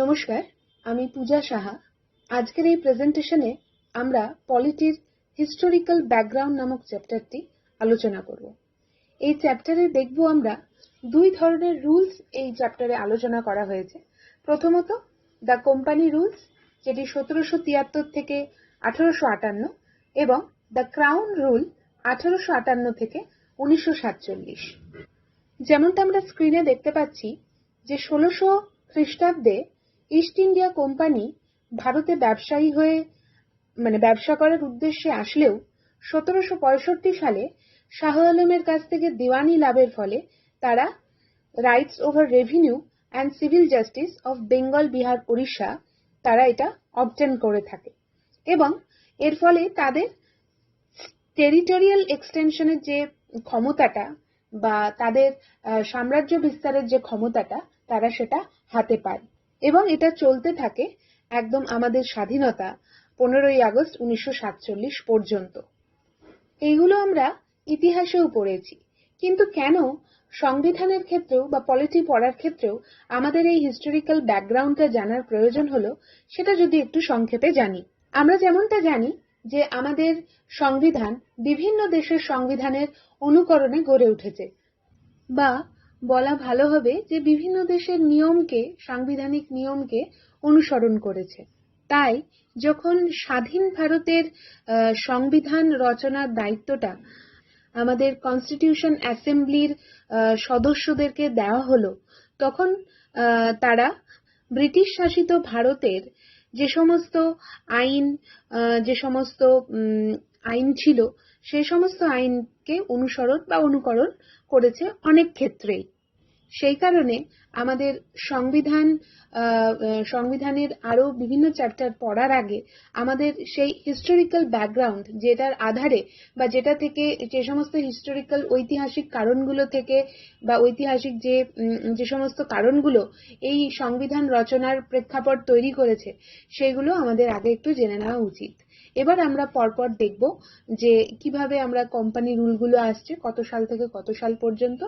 নমস্কার, আমি পূজা সাহা। আজকের এই প্রেজেন্টেশনে আমরা পলিটির হিস্টোরিক্যাল ব্যাকগ্রাউন্ড নামক চ্যাপ্টারটি আলোচনা করব। এই চ্যাপ্টারে দেখব আমরা দুই ধরনের রুলস এই চ্যাপ্টারে আলোচনা করা হয়েছে। প্রথমত দ্য কোম্পানি রুলস, যেটি 1773 থেকে 1858, এবং দ্য ক্রাউন রুল 1858 থেকে 1947। যেমনটা আমরা স্ক্রিনে দেখতে পাচ্ছি যে 1600 খ্রিস্টাব্দে ইস্ট ইন্ডিয়া কোম্পানি ভারতে ব্যবসায়ী হয়ে ব্যবসা করার উদ্দেশ্যে আসলেও 1765 সালে শাহ আলমের কাছ থেকে দিওয়ানি লাভের ফলে তারা rights over revenue and civil justice of Bengal, Bihar, Odisha তারা এটা অবটেন করে থাকে এবং এর ফলে তাদের টেরিটোরিয়াল এক্সটেনশনের যে ক্ষমতাটা বা তাদের সাম্রাজ্য বিস্তারের যে ক্ষমতাটা তারা সেটা হাতে পায় এবং এটা চলতে থাকে একদম আমাদের স্বাধীনতা 15ই আগস্ট 1947 পর্যন্ত। এইগুলো আমরা ইতিহাসেও পড়েছি, কিন্তু কেন সংবিধানের ক্ষেত্রেও বা পলিটি পড়ার ক্ষেত্রেও আমাদের এই হিস্টোরিক্যাল ব্যাকগ্রাউন্ডটা জানার প্রয়োজন হলো, সেটা যদি একটু সংক্ষেপে জানি। আমরা যেমনটা জানি যে আমাদের সংবিধান বিভিন্ন দেশের সংবিধানের অনুকরণে গড়ে উঠেছে, বা বলা ভালো হবে যে বিভিন্ন দেশের নিয়মকে, সাংবিধানিক নিয়মকে অনুসরণ করেছে। তাই যখন স্বাধীন ভারতের সংবিধান রচনার দায়িত্বটা আমাদের কনস্টিটিউশন অ্যাসেম্বলির সদস্যদেরকে দেওয়া হলো, তখন তারা ব্রিটিশ শাসিত ভারতের যে সমস্ত আইন ছিল সেই সমস্ত আইনকে অনুসরণ বা অনুকরণ করেছে অনেক ক্ষেত্রেই। সেই কারণে আমাদের সংবিধানের আরো বিভিন্ন চ্যাপ্টার পড়ার আগে আমাদের সেই হিস্টোরিক্যাল ব্যাকগ্রাউন্ড, যেটার আধারে বা যেটা থেকে যে সমস্ত হিস্টোরিক্যাল ঐতিহাসিক কারণগুলো থেকে বা ঐতিহাসিক যে সমস্ত কারণগুলো এই সংবিধান রচনার প্রেক্ষাপট তৈরি করেছে, সেগুলো আমাদের আগে একটু জেনে নেওয়া উচিত। এবার আমরা পরপর দেখব যে কিভাবে আমরা কোম্পানি রুলগুলো আসছে, কত সাল থেকে কত সাল পর্যন্ত,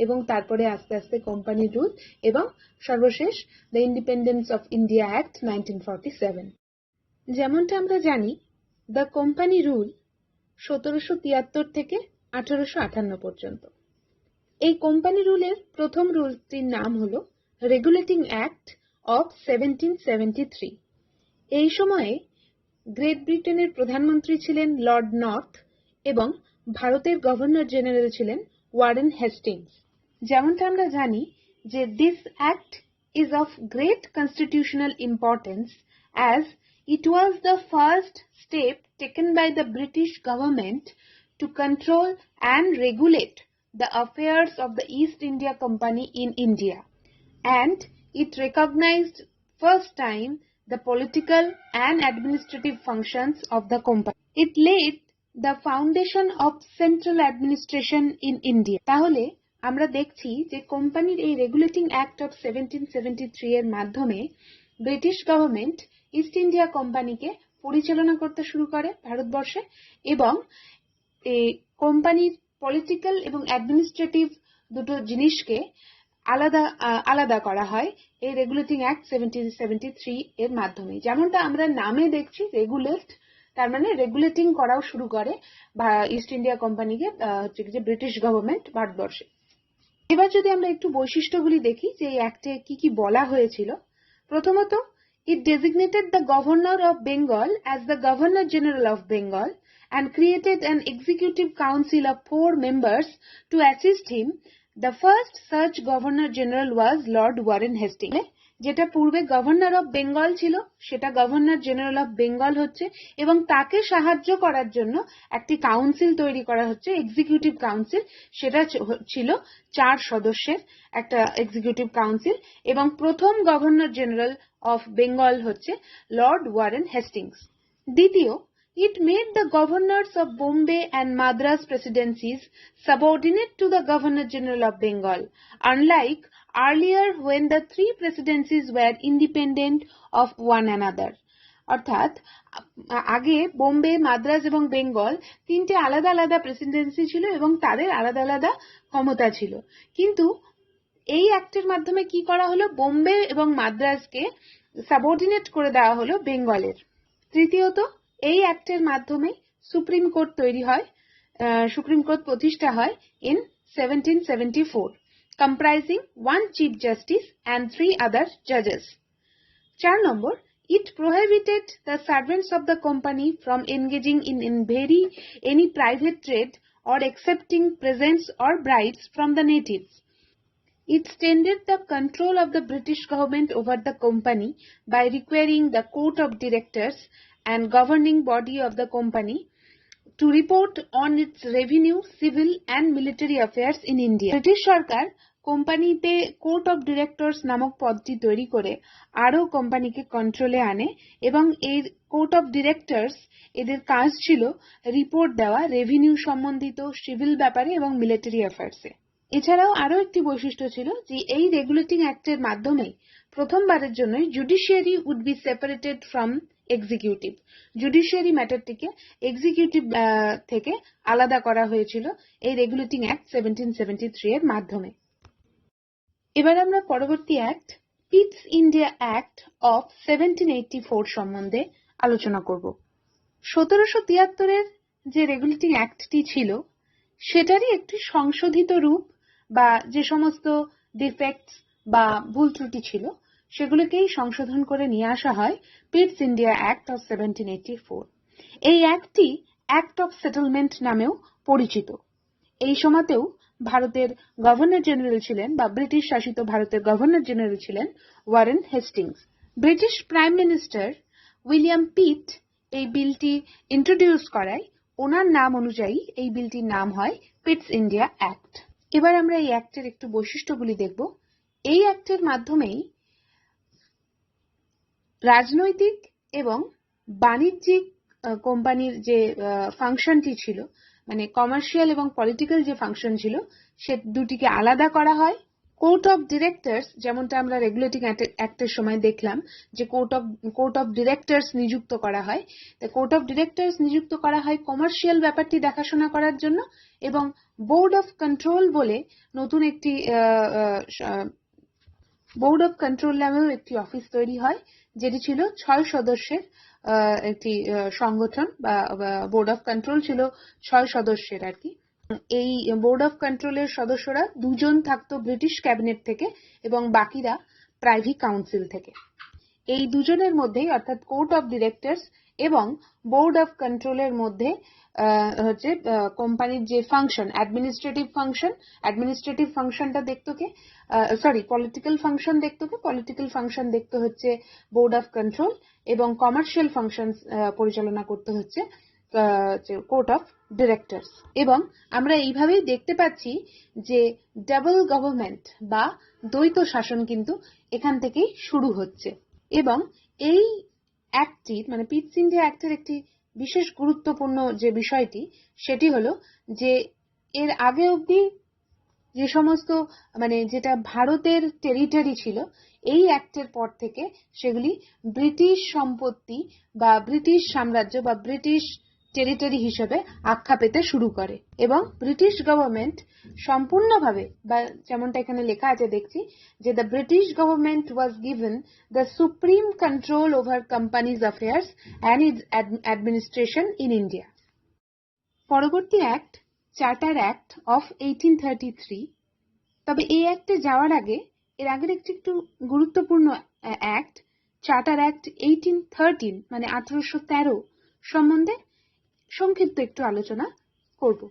এবং তারপরে আস্তে আস্তে কোম্পানি রুল, এবং সর্বশেষ the independence of India act 1947। যেমনটা আমরা জানি, দ্য কোম্পানি রুল 1773 থেকে 1858 পর্যন্ত। এই কোম্পানি রুলের প্রথম রুলটির নাম হলো রেগুলেটিং অ্যাক্ট অফ 1773। এই সময়ে গ্রেট ব্রিটেনের প্রধানমন্ত্রী ছিলেন লর্ড নর্থ এবং ভারতের গভর্নর জেনারেল ছিলেন ওয়ারেন হেস্টিংস। যেমনটা আমরা জানি যে this act is of great constitutional importance as it was the first step taken by the British government to control and regulate the affairs of the East India Company in India, and it recognized first time the political and administrative functions of the company. It laid the foundation of central administration in India. তাহলে আমরা দেখছি যে কোম্পানির এই regulating act of 1773 এর মাধ্যমে British government east India কোম্পানিকে পরিচালনা করতে শুরু করে ভারতবর্ষে, এবং এই কোম্পানির পলিটিক্যাল এবং অ্যাডমিনিস্ট্রেটিভ দুটো জিনিসকে আলাদা করা হয় এই রেগুলেটিং অ্যাক্ট 1773 এর মাধ্যমে। যেমনটা আমরা নামে দেখছি রেগুলেট, তার মানে রেগুলেটিং করাও শুরু করে ইস্ট ইন্ডিয়া কোম্পানিকে যে ব্রিটিশ গভর্নমেন্ট ভারতবর্ষে। এবার যদি আমরা একটু বৈশিষ্ট্যগুলি দেখি যে এই অ্যাক্টে কি কি বলা হয়েছিল। প্রথমত, it designated the governor of Bengal as the governor general of Bengal and created an executive council of 4 members to assist him. The first such governor general was Lord Warren Hastings. যেটা পূর্বে governor of Bengal ছিল সেটা governor general of Bengal হচ্ছে, এবং তাকে সাহায্য করার জন্য একটি কাউন্সিল তৈরি করা হচ্ছে, এক্সিকিউটিভ কাউন্সিল। সেটা ছিল 4 সদস্যের একটা এক্সিকিউটিভ কাউন্সিল, এবং প্রথম গভর্নর জেনারেল অফ বেঙ্গল হচ্ছে লর্ড ওয়ারেন হেস্টিংস। দ্বিতীয়, it made the governors of Bombay and Madras presidencies subordinate to the Governor General of Bengal, unlike earlier when the 3 presidencies were independent of one another. অর্থাৎ আগে বোম্বে, মাদ্রাজ এবং বেঙ্গল তিনটে আলাদা আলাদা Presidency ছিল এবং তাদের আলাদা আলাদা ক্ষমতা ছিল, কিন্তু এই অ্যাক্টের মাধ্যমে কি করা হলো, বোম্বে এবং মাদ্রাজকে সাবঅর্ডিনেট করে দেওয়া হলো বেঙ্গলের। তৃতীয়ত, এই অ্যাক্টের মাধ্যমে সুপ্রিম কোর্ট তৈরি হয়, সুপ্রিম কোর্ট প্রতিষ্ঠা হয় in 1774, comprising one chief justice and 3 other judges. 4 number, it prohibited the servants of the company from engaging in any private trade or accepting presents or bribes from the natives. It extended the control of the British government over the company by requiring the court of directors and governing body of the company to report on its revenue, civil and military affairs in India. British সরকার কোম্পানিতে court of directors নামক পদটি তৈরি করে আরও কোম্পানিকে কন্ট্রোলে আনে এবং এই কোর্ট অফ ডিরেক্টরস এদের কাজ ছিল রিপোর্ট দেওয়া রেভিনিউ সম্বন্ধিত, সিভিল ব্যাপারে এবং মিলিটারি অ্যাফেয়ার্সে। এছাড়াও আরও একটি বৈশিষ্ট্য ছিল যে এই রেগুলেটিং অ্যাক্টের মাধ্যমে প্রথমবারের জন্য judiciary would be separated from executive. Judiciary ম্যাটারটিকে এক্সিকিউটিভ থেকে আলাদা করা হয়েছিল এই রেগুলেটিং অ্যাক্ট 1773 এর মাধ্যমে। এবার আমরা পরবর্তী অ্যাক্ট পিটস ইন্ডিয়া অ্যাক্ট অফ 1784 সম্বন্ধে আলোচনা করব। 1773 এর যে রেগুলেটিং অ্যাক্টটি ছিল সেটারই একটি সংশোধিত রূপ, বা যে সমস্ত ডিফেক্টস বা ভুল ত্রুটি ছিল সেগুলোকেই সংশোধন করে নিয়ে আসা হয় পিটস ইন্ডিয়া অ্যাক্ট অফ 1784। এই অ্যাক্টটি অ্যাক্ট অফ সেটেলমেন্ট নামেও পরিচিত। এই সময়তেও ভারতের গভর্নর জেনারেল ছিলেন, বা ব্রিটিশ শাসিত ভারতের গভর্নর জেনারেল ছিলেন Warren Hastings. British prime minister William পিট এই বিলটি ইন্ট্রোডিউস করায় ওনার নাম অনুযায়ী এই বিলটির নাম হয় পিটস ইন্ডিয়া অ্যাক্ট। এবার আমরা এই অ্যাক্টের একটু বৈশিষ্ট্যগুলি দেখব। এই অ্যাক্টের মাধ্যমেই রাজনৈতিক এবং বাণিজ্যিক কোম্পানির যে ফাংশনটি ছিল, মানে কমার্শিয়াল এবং পলিটিক্যাল যে ফাংশন ছিল, সে দুটিকে আলাদা করা হয়। কোর্ট অফ ডিরেক্টরস, যেমনটা আমরা রেগুলেটিং অ্যাক্টের সময় দেখলাম যে কোর্ট অফ ডিরেক্টরস নিযুক্ত করা হয়, কোর্ট অফ ডিরেক্টরস নিযুক্ত করা হয় কমার্শিয়াল ব্যাপারটি দেখাশোনা করার জন্য, এবং বোর্ড অফ কন্ট্রোল বলে নতুন একটি বোর্ড অফ কন্ট্রোল নামেও একটি অফিস তৈরি হয়, যেটি ছিল 6 সদস্যের একটি সংগঠন, বা বোর্ড অফ কন্ট্রোল ছিল 6 সদস্যের আর কি। এই বোর্ড অফ কন্ট্রোলের সদস্যরা 2 জন থাকতো ব্রিটিশ ক্যাবিনেট থেকে এবং বাকিরা প্রাইভি কাউন্সিল থেকে। এই দুজনের মধ্যেই, অর্থাৎ কোর্ট অফ ডিরেক্টরস এবং বোর্ড অফ কন্ট্রোলের মধ্যে হচ্ছে কোম্পানির যে ফাংশন, অ্যাডমিনিস্ট্রেটিভ ফাংশনটা দেখতো কে, পলিটিক্যাল ফাংশন দেখতো কে, পলিটিক্যাল ফাংশন দেখতো হচ্ছে বোর্ড অফ কন্ট্রোল, এবং কমার্শিয়াল ফাংশন পরিচালনা করতে হচ্ছে কোর্ট অফ ডিরেক্টরস। এবং আমরা এইভাবেই দেখতে পাচ্ছি যে ডাবল গভর্নমেন্ট বা দ্বৈত শাসন কিন্তু এখান থেকেই শুরু হচ্ছে। এবং এই অ্যাক্টটির, মানে পিটস ইন্ডিয়া অ্যাক্টের একটি বিশেষ গুরুত্বপূর্ণ যে বিষয়টি, সেটি হলো যে এর আগে অবধি যে সমস্ত, মানে যেটা ভারতের টেরিটরি ছিল, এই অ্যাক্টের পর থেকে সেগুলি ব্রিটিশ সম্পত্তি বা ব্রিটিশ সাম্রাজ্য বা ব্রিটিশ টেরিটরি হিসেবে আখ্যা পেতে শুরু করে, এবং ব্রিটিশ গভর্নমেন্ট সম্পূর্ণভাবে, বা যেমনটা এখানে লেখা আছে দেখছি যে the British government was given the supreme control over companies affairs and it's administration in India. পরবর্তী অ্যাক্ট চার্টার অ্যাক্ট অফ 1833। তবে এই অ্যাক্টে যাওয়ার আগে এর আগের একটি একটু গুরুত্বপূর্ণ অ্যাক্ট চার্টার অ্যাক্ট 1813, মানে 1813 সম্বন্ধে সংক্ষিপ্ত একটু আলোচনা করব।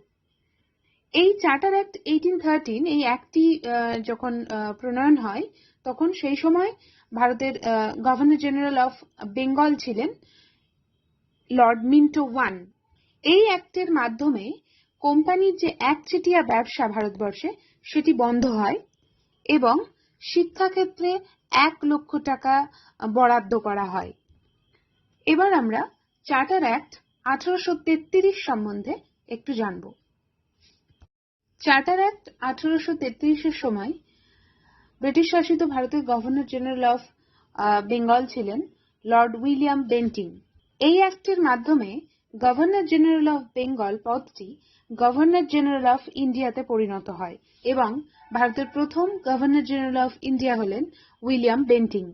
এই চার্টার অ্যাক্ট 1813, এই অ্যাক্টটি যখন প্রণয়ন হয় তখন সেই সময় ভারতের গভর্নর জেনারেল অফ বেঙ্গল ছিলেন লর্ড মিন্টো ওয়ান। এই অ্যাক্টের মাধ্যমে কোম্পানির যে একচেটিয়া ব্যবসা ভারতবর্ষে সেটি বন্ধ হয়, এবং শিক্ষাক্ষেত্রে 1 লক্ষ টাকা বরাদ্দ করা হয়। এবার আমরা চার্টার অ্যাক্ট 1833 সম্বন্ধে একটু জানব। চার্টার অ্যাক্ট 1833 এর সময় ব্রিটিশ শাসিত ভারতের গভর্নর জেনারেল অফ বেঙ্গল ছিলেন লর্ড উইলিয়াম বেন্টিং। এই অ্যাক্টের মাধ্যমে গভর্নর জেনারেল অফ বেঙ্গল পদটি গভর্নর জেনারেল অফ ইন্ডিয়াতে পরিণত হয়, এবং ভারতের প্রথম গভর্নর জেনারেল অফ ইন্ডিয়া হলেন উইলিয়াম বেন্টিং।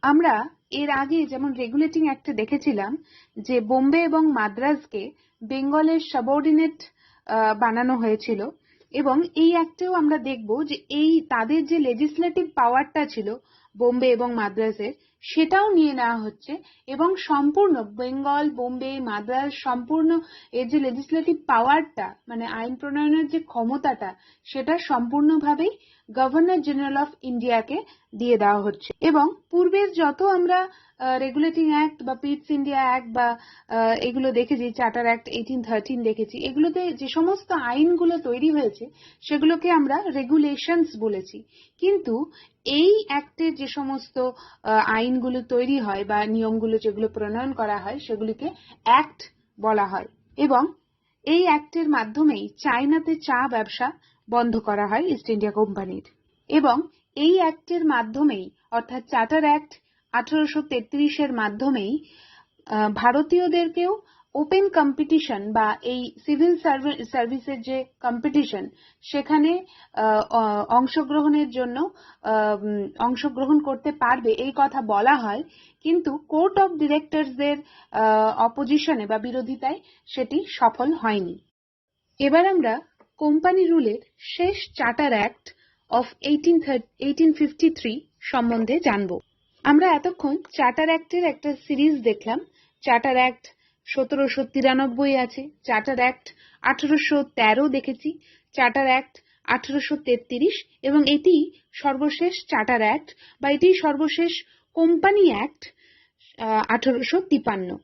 আমরা এর আগে যেমন রেগুলেটিং অ্যাক্টে দেখেছিলাম যে বোম্বে এবং মাদ্রাজকে বেঙ্গলের সাবঅর্ডিনেট বানানো হয়েছিল, এবং এই অ্যাক্টেও আমরা দেখব যে এই তাদের যে লেজিসলেটিভ পাওয়ারটা ছিল বোম্বে এবং মাদ্রাজের, সেটাও নিয়ে নেওয়া হচ্ছে, এবং সম্পূর্ণ বেঙ্গল, বোম্বে, মাদ্রাজ সম্পূর্ণ এর যে লেজিসলেটিভ পাওয়ারটা মানে আইন প্রণয়নের যে ক্ষমতাটা, সেটা সম্পূর্ণভাবেই গভর্নর জেনারেল অফ ইন্ডিয়াকে দিয়ে দেওয়া হচ্ছে। এবং পূর্বের যত আমরা রেগুলেটিং অ্যাক্ট বা পিটস ইন্ডিয়া অ্যাক্ট বা এগুলো দেখেছি, চার্টার অ্যাক্ট 1813 দেখেছি, এগুলোতে যে সমস্ত আইনগুলো তৈরি হয়েছে সেগুলোকে আমরা রেগুলেশনস বলেছি। কিন্তু এই অ্যাক্টের যে সমস্ত আইনগুলো তৈরি হয় বা নিয়মগুলো যেগুলো প্রণয়ন করা হয় সেগুলিকে অ্যাক্ট বলা হয়। এবং এই অ্যাক্টের মাধ্যমেই চায়নাতে চা ব্যবসা বন্ধ করা হয় ইস্ট ইন্ডিয়া কোম্পানির। এবং এই অ্যাক্টের মাধ্যমেই অর্থাৎ চার্টার অ্যাক্ট 1833-এর মাধ্যমেই ভারতীয়দেরকেও ওপেন কম্পিটিশন বা এই সিভিল সার্ভিসের যে কম্পিটিশন সেখানে অংশগ্রহণের জন্য অংশগ্রহণ করতে পারবে এই কথা বলা হয়, কিন্তু কোর্ট অফ ডিরেক্টরসদের অপোজিশনে বা বিরোধিতায় সেটি সফল হয়নি। এবার আমরা কোম্পানি রুলের শেষ চার্টার অ্যাক্ট অফ 1853 সম্বন্ধে জানব। আমরা এতক্ষণ চার্টার অ্যাক্টের একটা সিরিজ দেখলাম। চার্টার অ্যাক্ট 1793 আছে, চার্টার অ্যাক্ট 1813 দেখেছি, চার্টার অ্যাক্ট 1833, এবং এটি সর্বশেষ চার্টার অ্যাক্ট বা এটি সর্বশেষ কোম্পানি অ্যাক্ট 1853।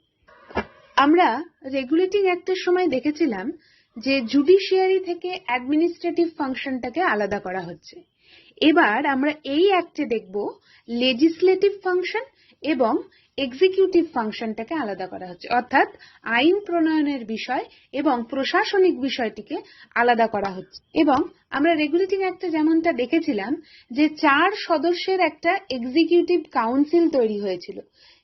আমরা রেগুলেটিং অ্যাক্টের সময় দেখেছিলাম যে জুডিশিয়ারি থেকে অ্যাডমিনিস্ট্রেটিভ ফাংশনটাকে আলাদা করা হচ্ছে। এবার আমরা এই অ্যাক্টে দেখব লেজিসলেটিভ ফাংশন এবং এক্সিকিউটিভ ফাংশনটাকে আলাদা করা হচ্ছে, অর্থাৎ আইন প্রণয়নের বিষয় এবং প্রশাসনিক বিষয়টিকে আলাদা করা হচ্ছে। এবং আমরা রেগুলেটিং অ্যাক্টে যেমনটা দেখেছিলাম যে 4 সদস্যের একটা এক্সিকিউটিভ কাউন্সিল তৈরি হয়েছিল,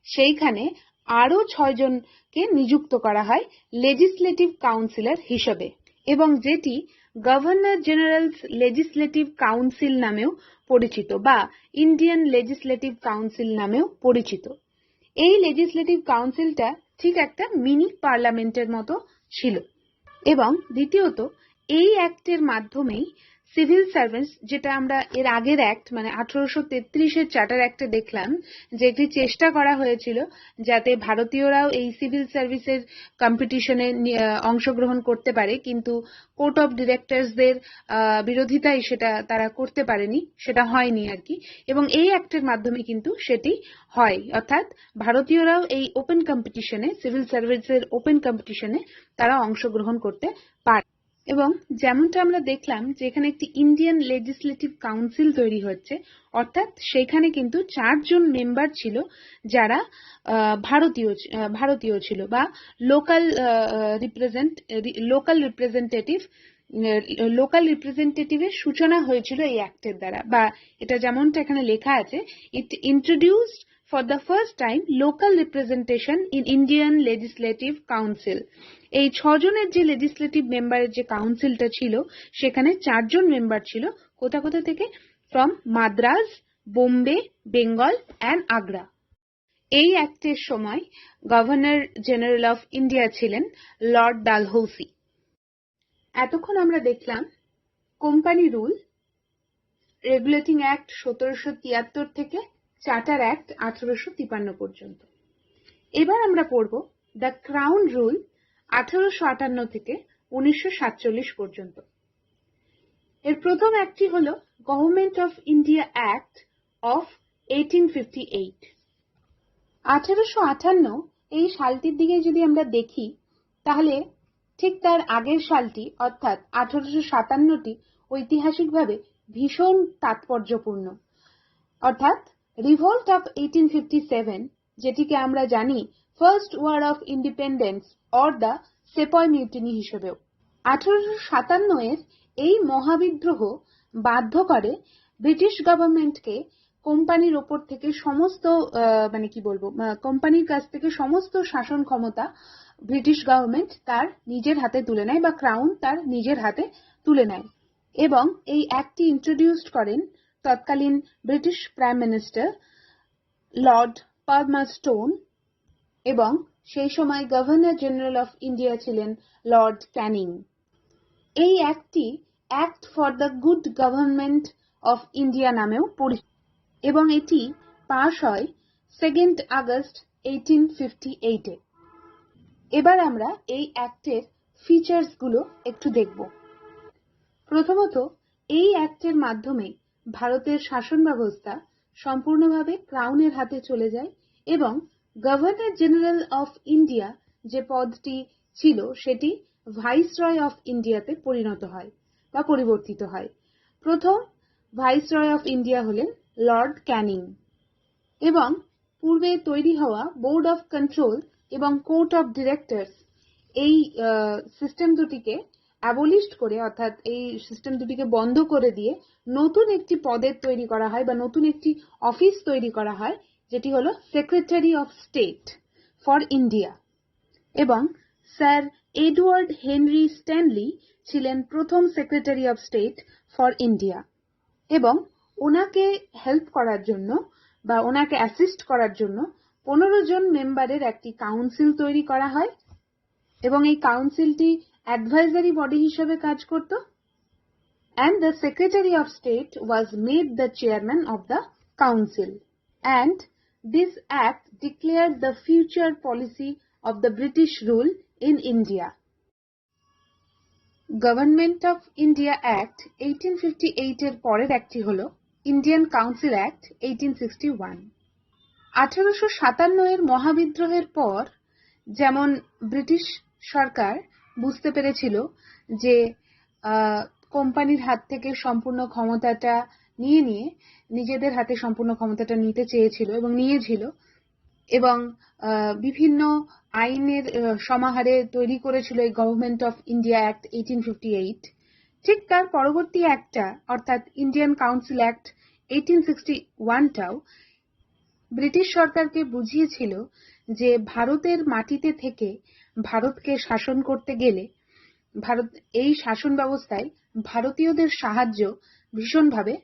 সেইখানে আরো 6 জনকে নিযুক্ত করা হয় লেজিসলেটিভ কাউন্সিলর হিসেবে, এবং যেটি গভর্নর জেনারেলস লেজিসলেটিভ কাউন্সিল নামেও পরিচিত বা ইন্ডিয়ান লেজিসলেটিভ কাউন্সিল নামেও পরিচিত। এই লেজিসলেটিভ কাউন্সিলটা ঠিক একটা মিনি পার্লামেন্টের মতো ছিল। এবং দ্বিতীয়ত, এই অ্যাক্টের মাধ্যমেই সিভিল সার্ভিস, যেটা আমরা এর আগের অ্যাক্ট মানে 1833-এর চার্টার অ্যাক্টে দেখলাম যে একটি চেষ্টা করা হয়েছিল যাতে ভারতীয়রাও এই সিভিল সার্ভিসের কম্পিটিশনে অংশগ্রহণ করতে পারে, কিন্তু কোর্ট অফ ডিরেক্টরসদের বিরোধিতায় সেটা তারা করতে পারেনি, সেটা হয়নি আর কি। এবং এই অ্যাক্টের মাধ্যমে কিন্তু সেটি হয়, অর্থাৎ ভারতীয়রাও এই ওপেন কম্পিটিশনে, সিভিল সার্ভিসের ওপেন কম্পিটিশনে তারা অংশগ্রহণ করতে পারে। এবং যেমনটা আমরা দেখলাম যে এখানে একটি ইন্ডিয়ান লেজিসলেটিভ কাউন্সিল তৈরি হচ্ছে, অর্থাৎ সেখানে কিন্তু 4 জন মেম্বার ছিল যারা ভারতীয় ছিল বা লোকাল রিপ্রেজেন্টেটিভের সূচনা হয়েছিল এই অ্যাক্টের দ্বারা। বা এটা যেমনটা এখানে লেখা আছে, ইট introduced for the first time local representation in Indian Legislative Council. এই 6 জনের যে লেজিসলেটিভ মেম্বারের যে কাউন্সিলটা ছিল সেখানে 4 জন মেম্বার ছিল কোথা থেকে, ফ্রম মাদ্রাজ, বোম্বে, বেঙ্গল অ্যান্ড আগ্রা। এই অ্যাক্টের সময় গভর্নর জেনারেল অফ ইন্ডিয়া ছিলেন লর্ড ডালহৌসি। এতক্ষণ আমরা দেখলাম কোম্পানি রুল, রেগুলেটিং অ্যাক্ট 1773 থেকে চার্টার অ্যাক্ট 1853 পর্যন্ত। এবার আমরা পড়ব দ্য ক্রাউন রুল 1858 থেকে 1947 পর্যন্ত। এর প্রথম অ্যাক্টটি হল government of India act of 1858। 1858 এই সালটির দিকে যদি আমরা দেখি তাহলে ঠিক তার আগের সালটি অর্থাৎ 1857টি ঐতিহাসিকভাবে ভীষণ তাৎপর্যপূর্ণ, অর্থাৎ রিভোল্ট অফ 1857, যেটিকে আমরা জানি first war of independence or the sepoy mutiny হিসেবেও। 1857 এর এই মহাবিদ্রোহ বাধ্য করে ব্রিটিশ গভর্নমেন্টকে কোম্পানির ওপর থেকে সমস্ত কোম্পানির কাছ থেকে সমস্ত শাসন ক্ষমতা ব্রিটিশ গভর্নমেন্ট তার নিজের হাতে তুলে নেয় বা ক্রাউন তার নিজের হাতে তুলে নেয়। এবং এই অ্যাক্টটি ইন্ট্রোডিউসড করেন তৎকালীন British prime minister Lord Palmerston এবং সেই সময় গভর্নর জেনারেল অফ ইন্ডিয়া ছিলেন লর্ড ক্যানিং। এই অ্যাক্টটি act for the good government of India নামেও পরিচিত এবং এটি পাশ হয় 2 আগস্ট 1858-এ। এবার আমরা এই অ্যাক্টের ফিচার্সগুলো একটু দেখব। প্রথমত, এই অ্যাক্টের মাধ্যমে ভারতের শাসন ব্যবস্থা সম্পূর্ণভাবে ক্রাউনের হাতে চলে যায় এবং গভর্নর জেনারেল অফ ইন্ডিয়া যে পদটি ছিল সেটি ভাইসরয় অফ ইন্ডিয়াতে পরিণত হয় বা পরিবর্তিত হয়। প্রথম ভাইসরয় অফ ইন্ডিয়া হলেন লর্ড ক্যানিং এবং পূর্বে তৈরি হওয়া বোর্ড অফ কন্ট্রোল এবং কোর্ট অফ ডিরেক্টরস এই সিস্টেম দুটিকে অ্যাবলিশড করে, অর্থাৎ এই সিস্টেম দুটিকে বন্ধ করে দিয়ে নতুন একটি পদের তৈরি করা হয় বা নতুন একটি অফিস তৈরি করা হয়, যেটি হলো secretary of state for India. এবং স্যার এডওয়ার্ড হেনরি স্ট্যানলি ছিলেন প্রথম secretary of state for India এবং ওনাকে হেল্প করার জন্য বা ওনাকে অ্যাসিস্ট করার জন্য 15 জন মেম্বারের একটি কাউন্সিল তৈরি করা হয় এবং এই কাউন্সিলটি অ্যাডভাইজারি বডি হিসেবে কাজ করত। And the Secretary of State was made the chairman of the council. And this act declared the future policy of the British rule in India. Government of India Act 1858 এর পরের একটি হলো Indian Council Act 1861। 1857 এর মহাবিদ্রোহের পর যেমন British সরকার বুঝতে পেরেছিল যে কোম্পানির হাত থেকে সম্পূর্ণ ক্ষমতাটা নিয়ে নিজেদের হাতে সম্পূর্ণ ক্ষমতাটা নিতে চেয়েছিল এবং নিয়েছিল এবং বিভিন্ন আইনের সমাহারে তৈরি করেছিল এই গভর্নমেন্ট অফ ইন্ডিয়া অ্যাক্ট 1858। ঠিক তার পরবর্তী একটা অর্থাৎ ইন্ডিয়ান কাউন্সিল অ্যাক্ট 1861টাও ব্রিটিশ সরকারকে বুঝিয়েছিল যে ভারতের মাটিতে থেকে ভারতকে শাসন করতে গেলে এই শাসন ব্যবস্থায় ভারতীয়দের সাহায্য ভীষণভাবে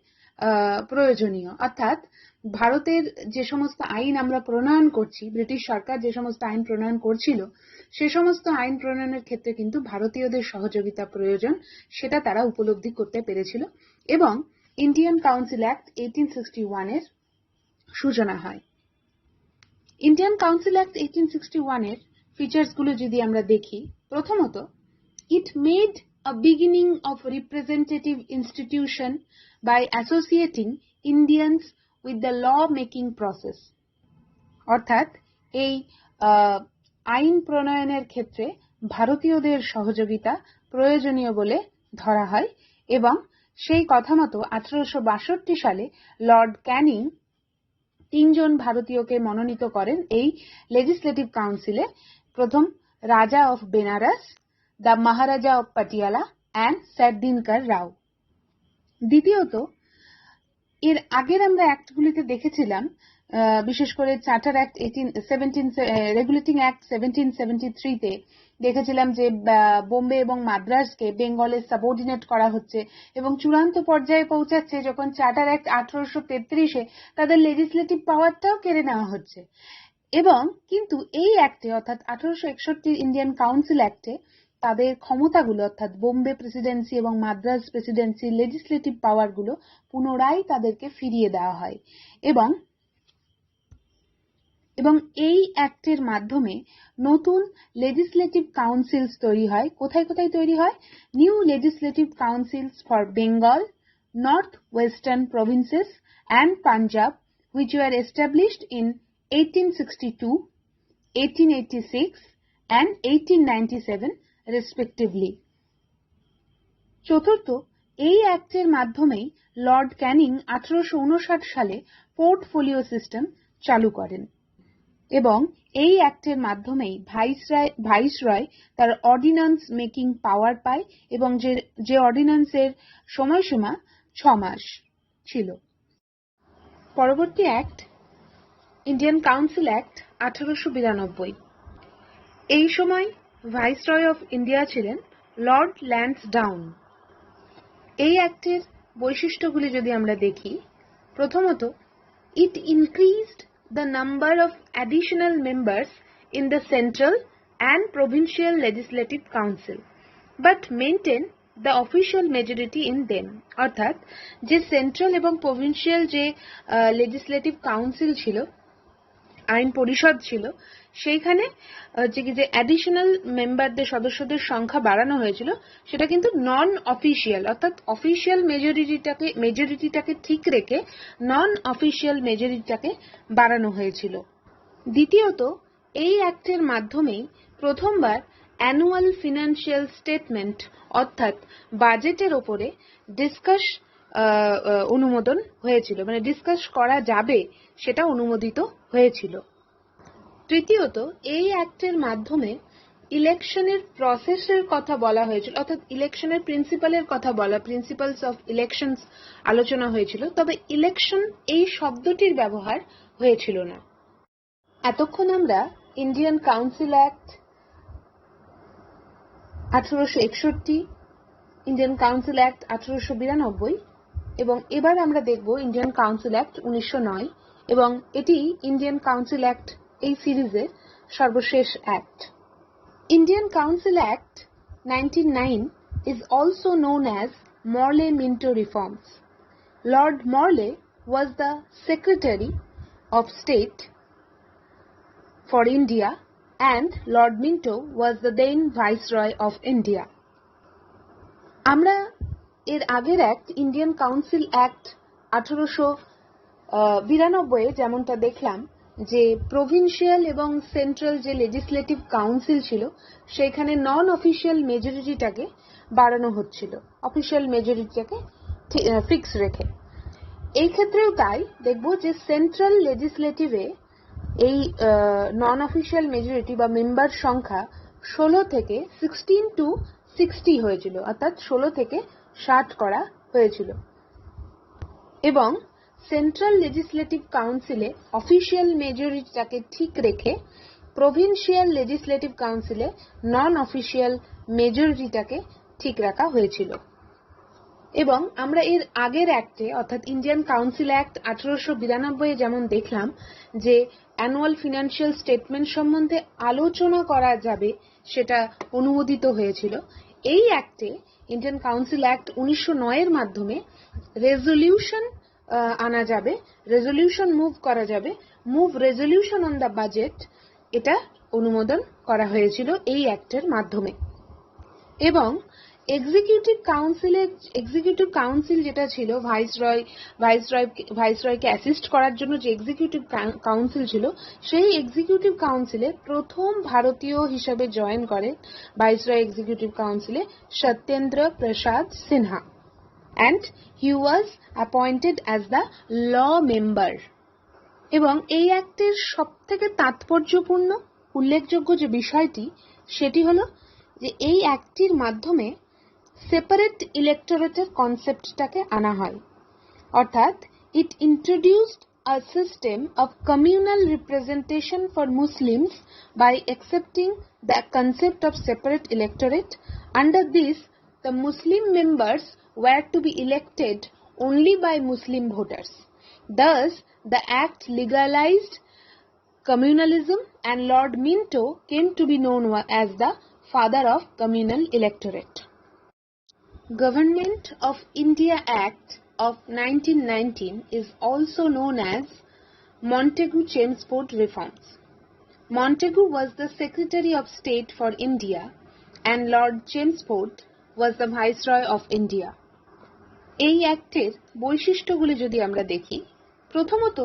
প্রয়োজনীয়। অর্থাৎ ভারতের যে সমস্ত আইন আমরা প্রণয়ন করছি, ব্রিটিশ সরকার যে সমস্ত আইন প্রণয়ন করছিল, সে সমস্ত আইন প্রণয়নের ক্ষেত্রে কিন্তু ভারতীয়দের সহযোগিতা প্রয়োজন, সেটা তারা উপলব্ধি করতে পেরেছিল এবং ইন্ডিয়ান কাউন্সিল অ্যাক্ট 1861 এর সূচনা হয়। ইন্ডিয়ান কাউন্সিল অ্যাক্ট 1861 এর ফিচার্সগুলো যদি আমরা দেখি, প্রথমত, it made a beginning of representative institution by associating Indians with the law making process। অর্থাৎ এই আইন প্রণয়নের ক্ষেত্রে ভারতীয়দের সহযোগিতা প্রয়োজনীয় বলে ধরা হয় এবং সেই কথা মতো 1862 সালে লর্ড ক্যানিং 3 জন ভারতীয়কে মনোনীত করেন এই লেজিসলেটিভ কাউন্সিলে। প্রথম Raja of Benares, the Maharaja of Patiala and sir Dinkar Rao. দ্বিতীয়ত, এর আগের আমরা অ্যাক্টগুলিতে দেখেছিলাম, বিশেষ করে চার্টার অ্যাক্ট রেগুলেটিং অ্যাক্ট 1773-তে দেখেছিলাম যে বোম্বে এবং মাদ্রাজকে বেঙ্গলের সাবঅর্ডিনেট করা হচ্ছে এবং চূড়ান্ত পর্যায়ে পৌঁছাচ্ছে যখন চার্টার অ্যাক্ট 1833-এ তাদের লেজিসলেটিভ পাওয়ারটাও কেড়ে নেওয়া হচ্ছে। এবং কিন্তু এই অ্যাক্টে অর্থাৎ 1861 ইন্ডিয়ান কাউন্সিল অ্যাক্টে তাদের ক্ষমতাগুলো অর্থাৎ বোম্বে প্রেসিডেন্সি এবং মাদ্রাজ প্রেসিডেন্সির লেজিসলেটিভ পাওয়ারগুলো পুনরায় তাদেরকে ফিরিয়ে দেওয়া হয় এবং এই অ্যাক্টের মাধ্যমে নতুন লেজিসলেটিভ কাউন্সিলস তৈরি হয়। কোথায় কোথায় তৈরি হয়? New legislative council's for Bengal, north western provinces and Punjab, which were established in 1862, 1886 and 1897 respectively. চতুর্থ, এই অ্যাক্টের মাধ্যমেই লর্ড ক্যানিং 1859 সালে পোর্টফোলিও সিস্টেম চালু করেন এবং এই অ্যাক্টের মাধ্যমেই ভাইসরয় তার অর্ডিন্যান্স মেকিং পাওয়ার পায় এবং যে অর্ডিন্যান্সের সময়সীমা 6 মাস ছিল। পরবর্তী অ্যাক্ট ইন্ডিয়ান কাউন্সিল অ্যাক্ট 1892। এই সময় ভাইসরয় অফ ইন্ডিয়া ছিলেন লর্ড ল্যান্সডাউন। এই অ্যাক্টের বৈশিষ্ট্যগুলি যদি আমরা দেখি, প্রথমত, ইট increased the number of additional members in the central and provincial legislative council, but maintain the official majority in them. অর্থাৎ যে সেন্ট্রাল এবং প্রভিন্সিয়াল যে লেজিসলেটিভ কাউন্সিল ছিল, আইন পরিষদ ছিল, সেইখানে যে অ্যাডিশনাল মেম্বারদের সদস্যদের সংখ্যা বাড়ানো হয়েছিল সেটা কিন্তু নন অফিসিয়াল, অর্থাৎ অফিসিয়াল মেজরিটিটাকে ঠিক রেখে নন অফিসিয়াল মেজরিটিটাকে বাড়ানো হয়েছিল। দ্বিতীয়ত, এই অ্যাক্টের মাধ্যমেই প্রথমবার অ্যানুয়াল ফিনান্সিয়াল স্টেটমেন্ট অর্থাৎ বাজেটের ওপরে অনুমোদন হয়েছিল, মানে ডিসকাস করা যাবে সেটা অনুমোদিত হয়েছিল। তৃতীয়ত, এই অ্যাক্টের মাধ্যমে ইলেকশনের প্রসেসের কথা বলা হয়েছিল, অর্থাৎ ইলেকশনের প্রিন্সিপালস অফ ইলেকশনস আলোচনা হয়েছিল, তবে ইলেকশন এই শব্দটির ব্যবহার হয়েছিল না। এতক্ষণ আমরা Indian council act 1861, Indian council act 1892 এবং এবার আমরা দেখব ইন্ডিয়ান কাউন্সিল অ্যাক্ট 1909, এবং এটি ইন্ডিয়ান কাউন্সিল অ্যাক্ট এই সিরিজের সর্বশেষ act. Indian council act 1909 is also known as Morley-Minto reforms. Lord Morley was the Secretary of State for India and Lord Minto was the then Viceroy of India. আমরা এর আগের act Indian council act 1892 যেমনটা দেখলাম যে provincial এবং central যে legislative council ছিল সেখানে নন অফিসিয়াল মেজরিটিটাকে বাড়ানো হচ্ছিল, অফিসিয়াল মেজরিটিটাকে ফিক্স রেখে। এই ক্ষেত্রেও তাই দেখব যে সেন্ট্রাল লেজিসলেটিভে এই নন অফিসিয়াল মেজরিটি বা মেম্বার সংখ্যা 16 থেকে 16 to 60 হয়েছিল, অর্থাৎ 16 থেকে 60 করা হয়েছিল। এবং সেন্ট্রাল লেজিসলেটিভ কাউন্সিলে অফিসিয়াল মেজরিটিটাকে ঠিক রেখে প্রভিন্সিয়াল লেজিসলেটিভ কাউন্সিলে নন অফিসিয়াল মেজরিটিটাকে ঠিক রাখা হয়েছিল। এবং আমরা এর আগের অ্যাক্টে অর্থাৎ ইন্ডিয়ান কাউন্সিল অ্যাক্ট 1892 যেমন দেখলাম যে অ্যানুয়াল ফিনান্সিয়াল স্টেটমেন্ট সম্বন্ধে আলোচনা করা যাবে সেটা অনুমোদিত হয়েছিল। এই অ্যাক্টে ইন্ডিয়ান কাউন্সিল অ্যাক্ট 1909 এর মাধ্যমে রেজলিউশন আনা যাবে, রেজলিউশন মুভ করা যাবে, move resolution on the budget, এটা অনুমোদন করা হয়েছিল এই অ্যাক্টের মাধ্যমে। এবং এক্সিকিউটিভ কাউন্সিল যেটা ছিল ভাইসরয়কে অ্যাসিস্ট করার জন্য যে এক্সিকিউটিভ কাউন্সিল ছিল, সেই এক্সিকিউটিভ কাউন্সিলে প্রথম ভারতীয় হিসাবে জয়েন করেন ভাইসরয় এক্সিকিউটিভ কাউন্সিলে সত্যেন্দ্র প্রসাদ Sinha, and he was appointed as the law member. এবং এই অ্যাক্টের সবথেকে তাৎপর্যপূর্ণ উল্লেখযোগ্য যে বিষয়টি সেটি হলো যে এই অ্যাক্টটির মাধ্যমে সেপারেট ইলেক্টোরেটের কনসেপ্টটাকে আনা হয়, অর্থাৎ ইট introduced a system of communal representation for Muslims by accepting the concept of separate electorate. Under this, the Muslim members were to be elected only by Muslim voters. Thus, the act legalized communalism and Lord Minto came to be known as the father of communal electorate. Government of India Act of 1919 is also known as Montagu-Chelmsford Reforms. Montagu was the Secretary of State for India and Lord Chelmsford was the Viceroy of India. এই অ্যাক্টের বৈশিষ্ট্যগুলি যদি আমরা দেখি, প্রথমত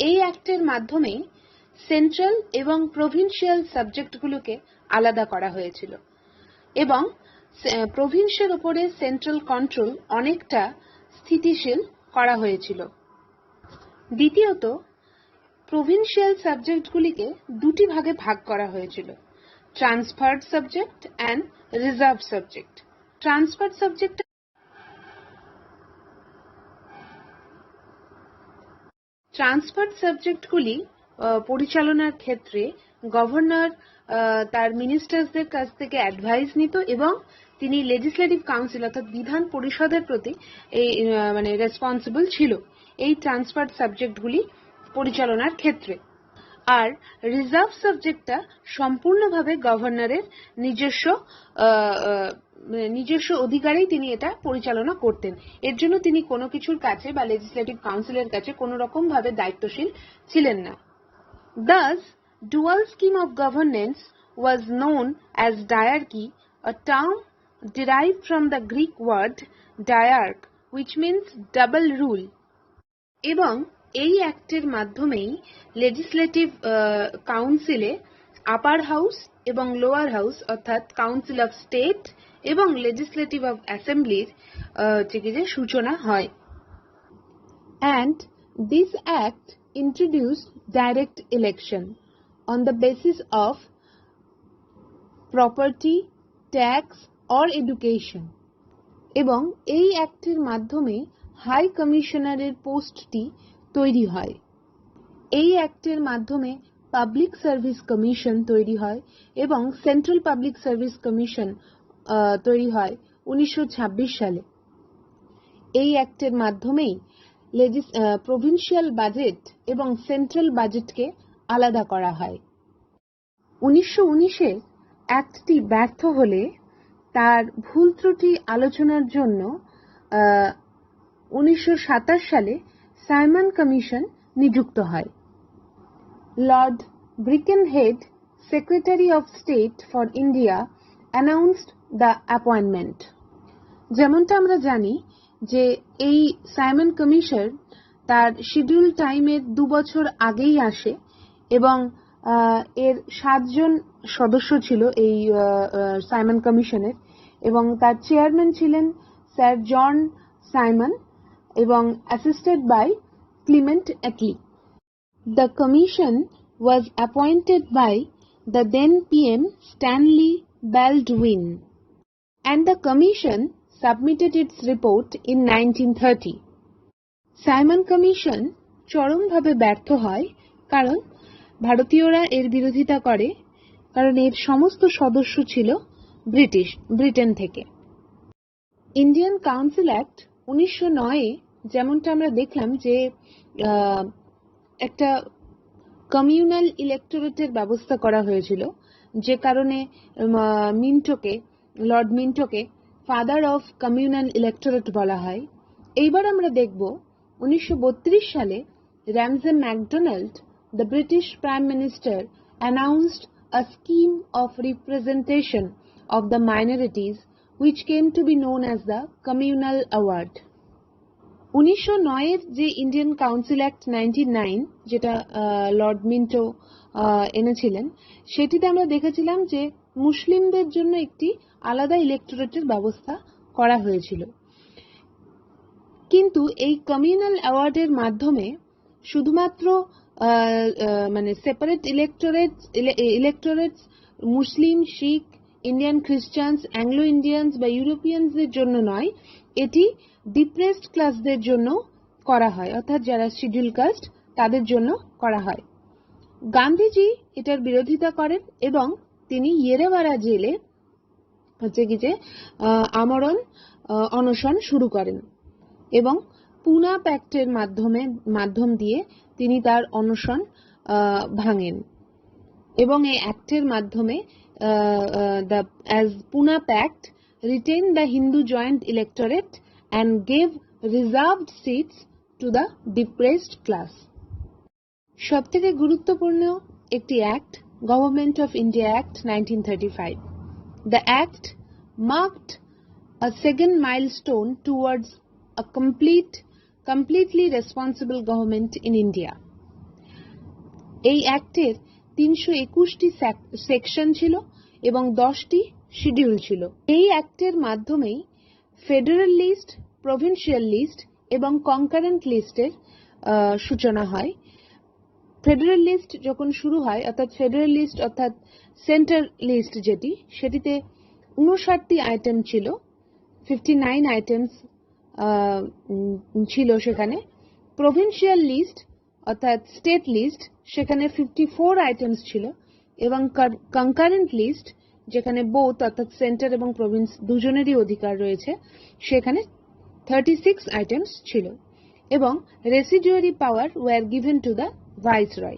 এই অ্যাক্টের মাধ্যমে central এবং provincial সাবজেক্টগুলোকে আলাদা করা হয়েছিল এবং প্রভিন্সের উপরে সেন্ট্রাল কন্ট্রোল অনেকটা স্থিতিশীল করা হয়েছিল। দ্বিতীয়ত, প্রভিন্সিয়াল সাবজেক্টগুলিকে দুটি ভাগে ভাগ করা হয়েছিল, transferred subject and reserve subject. Transferred সাবজেক্টগুলি পরিচালনার ক্ষেত্রে গভর্নর তার মিনিস্টার্সদের কাছ থেকে অ্যাডভাইস নিত এবং তিনি লেজিসলেটিভ কাউন্সিল অর্থাৎ বিধান পরিষদের প্রতি এই রেসপন্সিবল ছিল এই ট্রান্সফার্ড সাবজেক্টগুলি পরিচালনার ক্ষেত্রে। আর রিজার্ভ সাবজেক্টটা সম্পূর্ণভাবে গভর্নরের নিজস্ব অধিকারেই তিনি এটা পরিচালনা করতেন। এর জন্য তিনি কোনো কিছুর কাছে বা লেজিসলেটিভ কাউন্সিলের কাছে কোনো রকম ভাবে দায়িত্বশীল ছিলেন না। Thus, dual scheme of governance was known as diarchy, a term derived from the Greek word diarch, which means double rule. এবং এই অ্যাক্টের মাধ্যমেই লেজিসলেটিভ কাউন্সিলে আপার হাউস এবং লোয়ার হাউস অর্থাৎ কাউন্সিল অফ স্টেট এবং লেজিসলেটিভ অফ অ্যাসেম্বলির সূচনা হয়। And this act introduced direct election on the basis of property, tax or education. এবং এই অ্যাক্টের মাধ্যমে হাই কমিশনারের পোস্টটি তৈরি হয়। এই অ্যাক্টের মাধ্যমে পাবলিক সার্ভিস কমিশন তৈরি হয় এবং সেন্ট্রাল পাবলিক সার্ভিস কমিশন তৈরি হয় 1926 সালে। এই অ্যাক্টের মাধ্যমেই প্রভিন্সিয়াল বাজেট এবং সেন্ট্রাল বাজেটকে আলাদা করা হয়। 1919-এ অ্যাক্টটি ব্যর্থ হলে তার ভুল ত্রুটি আলোচনার জন্য 1927 সালে সাইমন কমিশন নিযুক্ত হয়। Lord Birkenhead, secretary of state for India, announced the appointment. যেমনটা আমরা জানি যে এই সাইমন কমিশন তার শিডিউল টাইমের 2 বছর আগেই আসে এবং এর 7 জন সদস্য ছিল এই সাইমন কমিশনের এবং তার চেয়ারম্যান ছিলেন স্যার জন সাইমন এবং assisted by Clement Attlee. The commission was appointed by the then PM Stanley Baldwin, and the commission submitted its report in 1930. Simon commission চরমভাবে ব্যর্থ হয় কারণ ভারতীয়রা এর বিরোধিতা করে, কারণ এর সমস্ত সদস্য ছিল ব্রিটেন থেকে। ইন্ডিয়ান কাউন্সিল অ্যাক্ট 1909-এ যেমনটা আমরা দেখলাম যে একটা কমিউনাল ইলেক্টোরেটের ব্যবস্থা করা হয়েছিল, যে কারণে লর্ড মিন্টোকে ফাদার অফ কমিউনাল ইলেক্টোরেট বলা হয়। এইবার আমরা দেখব 1932 সালে র্যামজে McDonald, the British Prime Minister, announced a scheme of representation of the minorities which came to be known as the Communal Award. 1909-এর যে ইন্ডিয়ান কাউন্সিল অ্যাক্ট 1909 যেটা লর্ড মিন্টো এনেছিলেন, সেটিতে আমরা দেখেছিলাম যে মুসলিমদের জন্য একটি আলাদা ইলেক্টোরেটের ব্যবস্থা করা হয়েছিল। কিন্তু এই কমিউনাল অ্যাওয়ার্ডের মাধ্যমে শুধুমাত্র সেপারেট ইলেক্টোরেটস মুসলিম, শিখ, ইন্ডিয়ান খ্রিস্টানস, অ্যাংলো ইন্ডিয়ানস বা ইউরোপিয়ানসদের জন্য নয়, এটি ডিপ্রেসড ক্লাসদের জন্য করা হয়, অর্থাৎ যারা শিডিউল কাস্ট তাদের জন্য করা হয়। গান্ধীজি এটার বিরোধিতা করেন এবং তিনি ইয়েরেবাড়া জেলে আমরণ অনশন শুরু করেন এবং পুনা প্যাক্টের মাধ্যম দিয়ে তিনি তার অনশন ভাঙেন এবং এই অ্যাক্টের মাধ্যমে as Pune Pact retained the Hindu joint electorate and gave reserved seats to the depressed class. সবথেকে গুরুত্বপূর্ণ একটি act, government of India act 1935. The act marked a second milestone towards a completely responsible government in India. এই অ্যাক্টের 321টি section ছিল এবং 10টি schedule ছিল। এই অ্যাক্টের মাধ্যমেই ফেডারেল লিস্ট, প্রভিন্সিয়াল লিস্ট এবং কনকারেন্ট লিস্টের সূচনা হয়। ফেডারেল লিস্ট যখন শুরু হয়, অর্থাৎ ফেডারেল লিস্ট অর্থাৎ সেন্টার লিস্ট সেটিতে 59টি আইটেম ছিল, 59 আইটেমস ছিল সেখানে। প্রভিন্সিয়াল লিস্ট অর্থাৎ স্টেট লিস্ট, সেখানে 54 আইটেমস ছিল এবং কনকারেন্ট লিস্ট, যেখানে বোথ অর্থাৎ সেন্টার এবং প্রভিন্স দুজনেরই অধিকার রয়েছে, সেখানে 36 আইটেমস ছিল। এবং residuary power were given to the viceroy.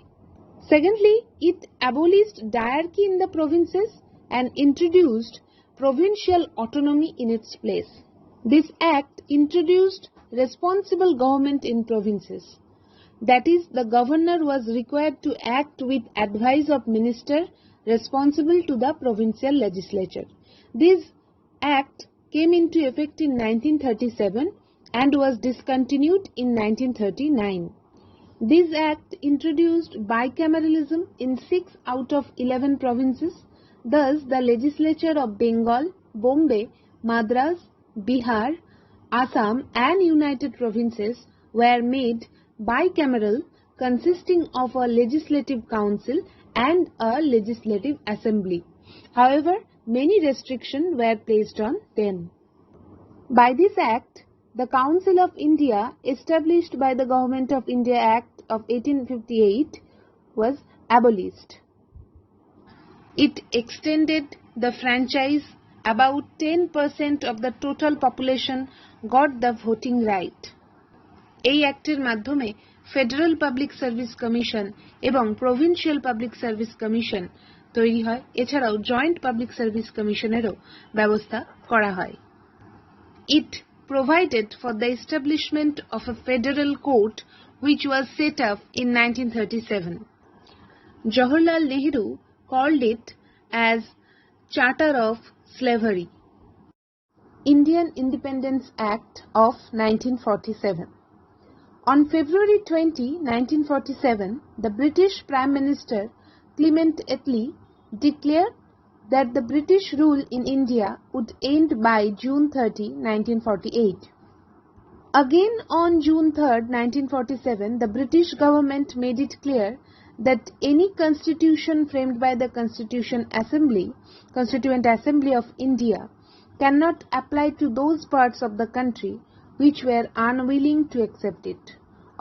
Secondly, it abolished diarchy in the provinces and introduced provincial autonomy in its place. This act introduced responsible government in provinces. That is, the governor was required to act with advice of minister responsible to the provincial legislature. This act came into effect in 1937 and was discontinued in 1939. This act introduced bicameralism in 6 out of 11 provinces. Thus, the legislature of Bengal, Bombay, Madras, Bihar, Assam and United Provinces were made bicameral, consisting of a legislative council and a legislative assembly. However, many restrictions were placed on them. By this act, the Council of India, established by the Government of India Act of 1858, was abolished. It extended the franchise. About 10% of the total population got the voting right. এই অ্যাক্টের মাধ্যমে federal public service commission এবং provincial public service commission তৈরি হয়। এছাড়াও joint public service কমিশনেরও ব্যবস্থা করা হয়। It provided for the establishment of a federal court which was set up in 1937. Jawaharlal Nehru called it as Charter of Slavery. Indian Independence Act of 1947. On February 20, 1947, the British Prime Minister Clement Attlee declared that the British rule in India would end by June 30, 1948. Again on June 3, 1947, the British government made it clear that any constitution framed by the Constituent Assembly of India cannot apply to those parts of the country which were unwilling to accept it.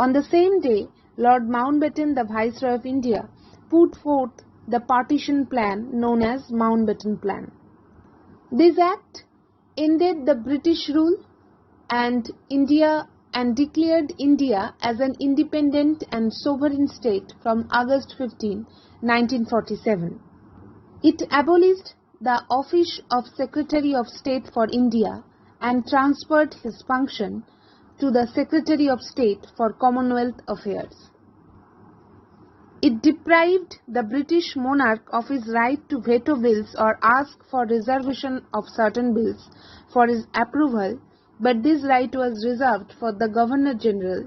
On the same day, Lord Mountbatten, the Viceroy of India, put forth the partition plan known as Mountbatten Plan. This act ended the British rule and declared India as an independent and sovereign state from August 15, 1947. It abolished the office of Secretary of State for India and transferred his function to the Secretary of State for Commonwealth Affairs. It deprived the British monarch of his right to veto bills or ask for reservation of certain bills for his approval, but this right was reserved for the Governor-General.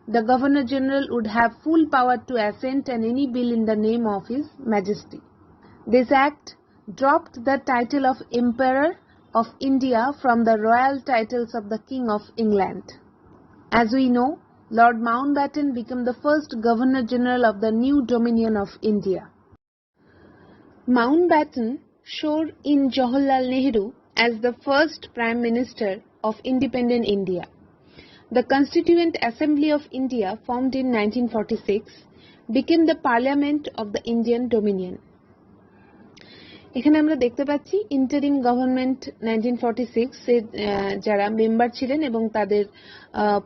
The Governor-General would have full power to assent on any bill in the name of His Majesty. This act dropped the title of Emperor of India from the royal titles of the King of England. As we know, Lord Mountbatten became the first Governor-General of the new Dominion of India. Mountbatten showed in Jawaharlal Nehru as the first Prime Minister of independent India. The Constituent Assembly of India, formed in 1946, became the Parliament of the Indian Dominion. এখানে আমরা দেখতে পাচ্ছি interim government 1946 এর যারা member ছিলেন এবং তাদের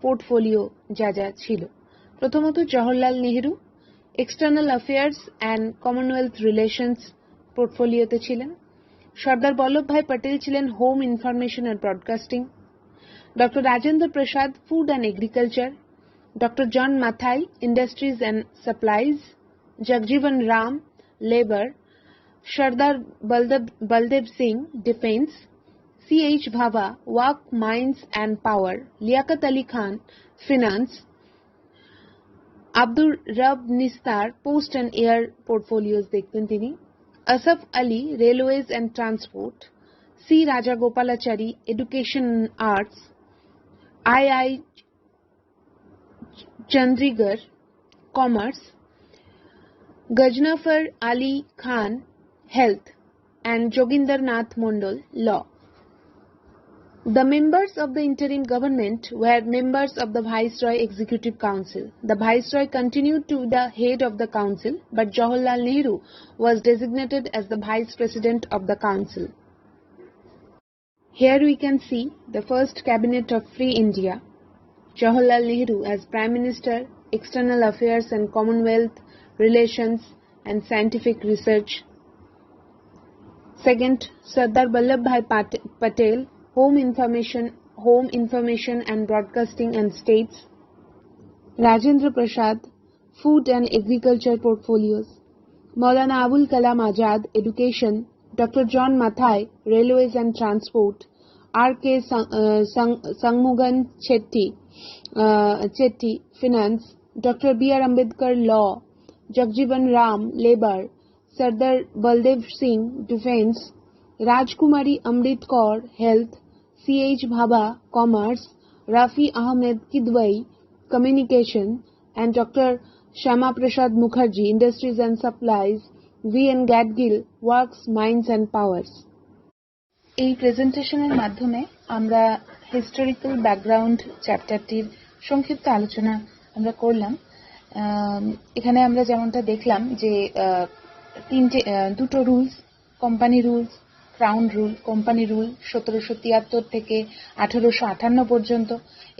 portfolio যা যা ছিল। প্রথমত Jawaharlal Nehru external affairs and Commonwealth relations পোর্টফোলিওতে ছিলেন। সর্দার বল্লভভাই প্যাটেল ছিলেন home information and broadcasting. Doctor Rajendra Prasad food and agriculture, doctor John Matthai industries and supplies, Jagjivan Ram labour, Sardar Baldev Singh, Defence, C.H. Bhabha, Work, Mines and Power, Liaquat Ali Khan, Finance, Abdur Rab Nistar, Post and Air Portfolios দেখতেন তিনি, Asaf Ali, Railways and Transport, C. Rajagopalachari, Education and Arts, I. Chandrigar, Commerce, Gajnafar Ali Khan, Health, and Joginder Nath Mondal, Law. The members of the interim government were members of the Viceroy Executive Council. The Viceroy continued to be the head of the council, but Jawaharlal Nehru was designated as the Vice President of the council. Here we can see the first cabinet of Free India. Jawaharlal Nehru as Prime Minister, External Affairs and Commonwealth Relations and Scientific Research. Second, Sardar Vallabhbhai Patel, Home Information and Broadcasting and States. Rajendra Prasad, Food and Agriculture Portfolios. Maulana Abul Kalam Azad, Education. Dr. John Mathai, Railways and Transport. R.K. Sangmugan Chetty, Finance. Dr. B.R. Ambedkar, Law. Jagjivan Ram, Labour. Sardar Baldev Singh, Defence. Rajkumari Amrit Kaur, Health. C.H. Bhabha, Commerce. Rafi Ahmed Kidwai, Communication, and Dr. Shama Prasad Mukherjee, Industries and Supplies. V.N. Gadgil, Works, Mines and Powers. এই প্রেজেন্টেশনের মাধ্যমে আমরা historical background চ্যাপ্টারটির সংক্ষিপ্ত আলোচনা আমরা করলাম। এখানে আমরা যেমনটা দেখলাম যে দুটো rules, company rules, crown rule. Company rule 1773 থেকে 1858 পর্যন্ত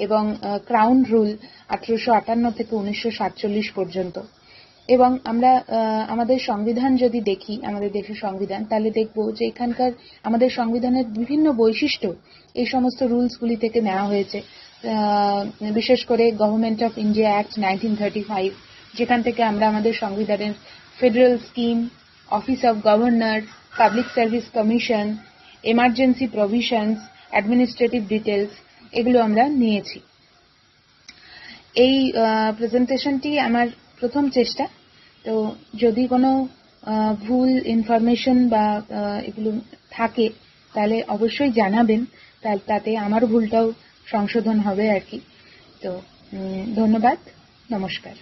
এবং ক্রাউন রুল 1858 থেকে 1947 পর্যন্ত। এবং আমরা আমাদের সংবিধান যদি দেখি, আমাদের দেশের সংবিধান, তাহলে দেখব যে এখানকার আমাদের সংবিধানের বিভিন্ন বৈশিষ্ট্য এই সমস্ত রুলসগুলি থেকে নেওয়া হয়েছে। বিশেষ করে গভর্নমেন্ট অফ ইন্ডিয়া অ্যাক্ট 1935, যেখান থেকে আমরা আমাদের সংবিধানের federal scheme, office of governor, public service commission, emergency provisions, administrative details, এগুলো আমরা নিয়েছি। এই প্রেজেন্টেশনটি আমার প্রথম চেষ্টা। তো যদি কোনো ভুল ইনফরমেশন বা এগুলো থাকে তাহলে অবশ্যই জানাবেন, তাতে আমার ভুলটাও সংশোধন হবে আর কি। তো ধন্যবাদ, নমস্কার।